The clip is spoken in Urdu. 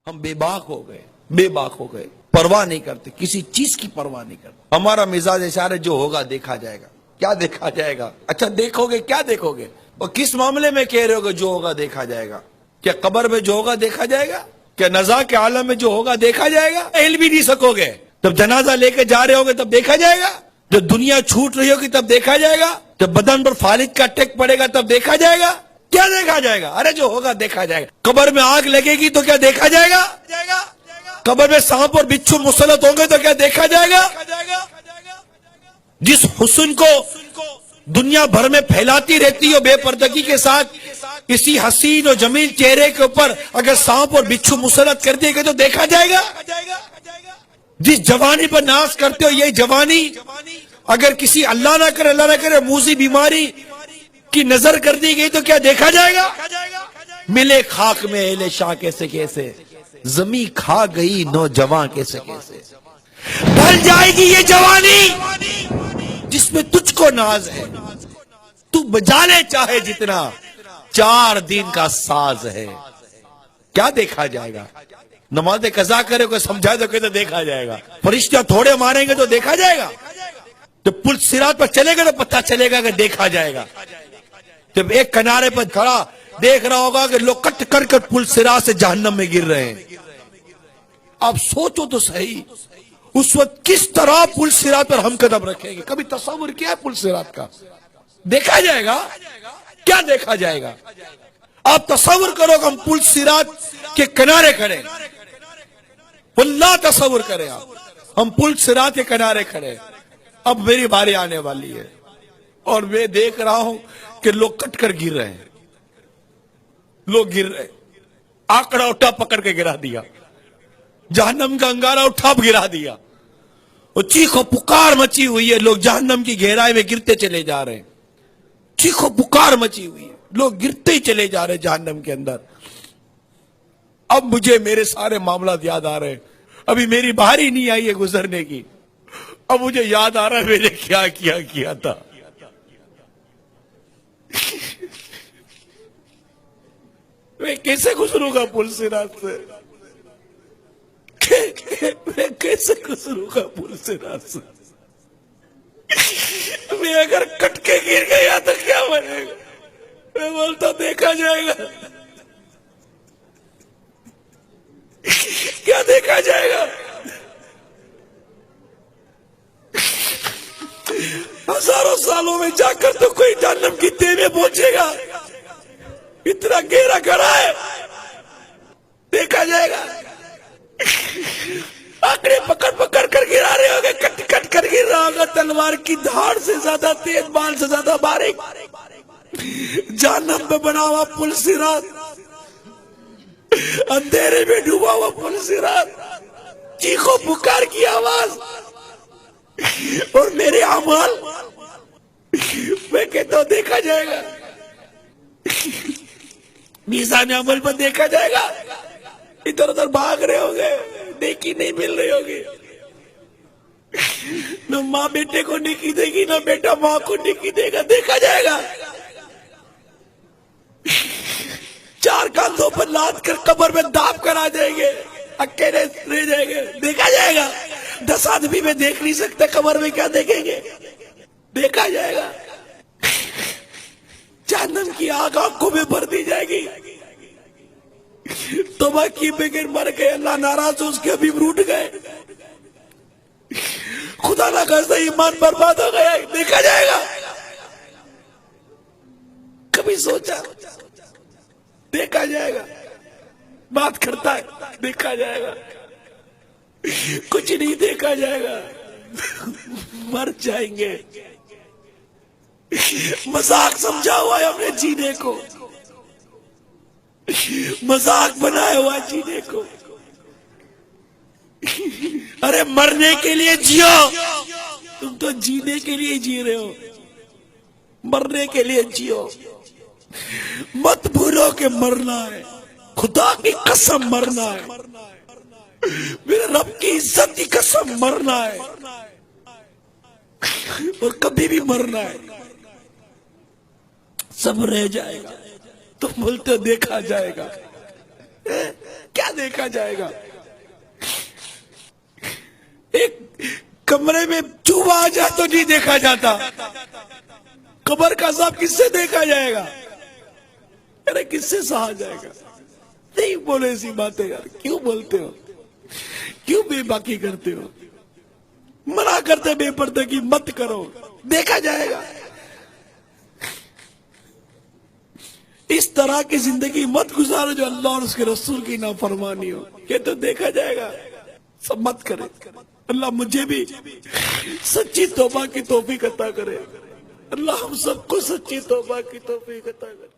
ہم بے باک ہو گئے پرواہ نہیں کرتے، کسی چیز کی پرواہ نہیں کرتے. ہمارا مزاج اشارہ جو ہوگا دیکھا جائے گا. کیا دیکھا جائے گا؟ اچھا دیکھو گے، کیا دیکھو گے؟ اور کس معاملے میں کہہ رہے ہو کہ جو ہوگا دیکھا جائے گا؟ کیا قبر میں جو ہوگا دیکھا جائے گا؟ کیا نزا کے عالم میں جو ہوگا دیکھا جائے گا؟ ہل بھی نہیں سکو گے. جب جنازہ لے کے جا رہے ہوگے تب دیکھا جائے گا؟ جب دنیا چھوٹ رہی ہوگی تب دیکھا جائے گا؟ جب بدن پر فالج کا ٹیک پڑے گا تب دیکھا جائے گا؟ کیا دیکھا جائے گا؟ ارے جو ہوگا دیکھا جائے گا. قبر میں آگ لگے گی تو کیا دیکھا جائے گا؟ قبر میں سانپ اور بچھو مسلط ہوں گے تو کیا دیکھا جائے گا؟ جس حسن کو دنیا بھر میں پھیلاتی رہتی ہو بے پردگی کے ساتھ، کسی حسین اور جمیل چہرے کے اوپر اگر سانپ اور بچھو مسلط کر دیے گئے تو دیکھا جائے گا؟ جس جوانی پر ناز کرتے ہو یہ جوانی اگر کسی اللہ نہ کرے موذی بیماری کی نظر کر دی گئی تو کیا دیکھا جائے گا؟ ملے خاک میں اہل شاہ کیسے زمیں کھا گئی نوجوان کیسے ڈھل جائے گی یہ جوانی جس میں تجھ کو ناز ہے، تو بجانے چاہے جتنا 4 دن کا ساز ہے. کیا دیکھا جائے گا؟ نماز قضا کرے کوئی سمجھا تو کہتے دیکھا جائے گا. فرشتہ تھوڑے ماریں گے تو دیکھا جائے گا. جب پل صراط پر چلے گا تو پتہ چلے گا کہ دیکھا جائے گا. جب ایک کنارے پر کھڑا دیکھ رہا ہوگا کہ لوگ کٹ کر کر پل صراط سے جہنم میں گر رہے ہیں. آپ سوچو تو صحیح اس وقت کس طرح پل صراط پر ہم قدم رکھیں گے. کبھی تصور کیا ہے پل صراط کا؟ دیکھا جائے گا؟ کیا دیکھا جائے گا؟ آپ تصور کرو کہ ہم پل صراط کے کنارے کھڑے، واللہ تصور کریں آپ ہم پل صراط کے کنارے کھڑے. اب میری باری آنے والی ہے اور میں دیکھ رہا ہوں کہ لوگ کٹ کر گر رہے ہیں. لوگ گر رہے، آکڑا اٹھا پکڑ کے گرا دیا، جہنم کا انگارہ اٹھا گرا دیا، اور چیخ و پکار مچی ہوئی ہے. لوگ جہنم کی گہرائی میں گرتے چلے جا رہے ہیں. چیخ و پکار مچی ہوئی ہے، لوگ گرتے ہی چلے جا رہے ہیں جہنم کے اندر. اب مجھے میرے سارے معاملات یاد آ رہے ہیں. ابھی میری باری نہیں آئی ہے گزرنے کی. اب مجھے یاد آ رہا ہے میں نے کیا تھا. میں کیسے گزروں گا پل صراط سے؟ میں کیسے گزروں گا پل صراط سے؟ میں اگر کٹ کے گر گیا تو کیا بنے گا؟ میں بولتا دیکھا جائے گا. کیا دیکھا جائے گا؟ ہزاروں سالوں میں جا کر تو کوئی جہنم کی تہ میں پہنچے گا. اتنا گہرا گڑھا ہے، دیکھا جائے گا. آنکڑے پکڑ کر گرا رہے ہوگے، کٹ کر گر رہا ہوگا. تلوار کی دھاڑ سے زیادہ تیز، بال سے زیادہ باریک جہنم میں بنا ہوا پل صراط، اندھیرے میں ڈوبا ہوا پل صراط، چیخو پکار کی آواز اور میرے اعمال. میں کہتا ہوں دیکھا جائے گا. میزان عمل پر دیکھا جائے گا. ادھر ادھر بھاگ رہے ہوگے، نیکی نہیں مل رہی ہوگی. نہ ماں بیٹے کو نیکی دے گی، نہ بیٹا ماں کو نیکی دے گا. دیکھا جائے گا. 4 کاندھوں پر لاد کر قبر میں داب کر آ جائیں گے، اکیلے رہ جائیں گے. دیکھا جائے گا. 10 آدمی میں دیکھ نہیں سکتے، قبر میں کیا دیکھیں گے؟ دیکھا جائے گا. جہنم کی آگ آنکھوں میں بھر دی جائے گی. توبہ کی بغیر مر گئے، اللہ ناراض ہو، اس کے حبیب روٹ گئے، خدا نہ خواستہ ایمان برباد ہو گیا. دیکھا جائے گا. کبھی سوچا؟ دیکھا جائے گا. بات کرتا ہے دیکھا جائے گا. کچھ نہیں دیکھا جائے گا. مر جائیں گے. مذاق سمجھا ہوا ہے ہم نے جینے کو، مذاق بنایا ہوا جینے کو. ارے مرنے کے لیے جیو، تم تو جینے کے لیے جی رہے ہو. مرنے کے لیے جیو. مت بھولو کہ مرنا ہے. خدا کی قسم مرنا ہے. میرے رب کی عزت کی قسم مرنا ہے، اور کبھی بھی مرنا ہے. سب رہ جائے گا. تم بولتے دیکھا جائے گا. کیا دیکھا جائے گا؟ ایک کمرے میں چوہا آ جائے تو نہیں دیکھا جاتا، قبر کا عذاب کس سے دیکھا جائے گا؟ ارے کس سے سہا جائے گا؟ نہیں بولے ایسی باتیں یار، کیوں بولتے ہو؟ کیوں بے باکی کرتے ہو؟ منع کرتے بے پردگی مت کرو، دیکھا جائے گا۔ اس طرح کی زندگی مت گزارو جو اللہ اور اس کے رسول کی نافرمانی ہو، یہ تو دیکھا جائے گا۔ سب مت کرے۔ اللہ مجھے بھی سچی توبہ کی توفیق عطا کرے، اللہ ہم سب کو سچی توبہ کی توفیق عطا کرے۔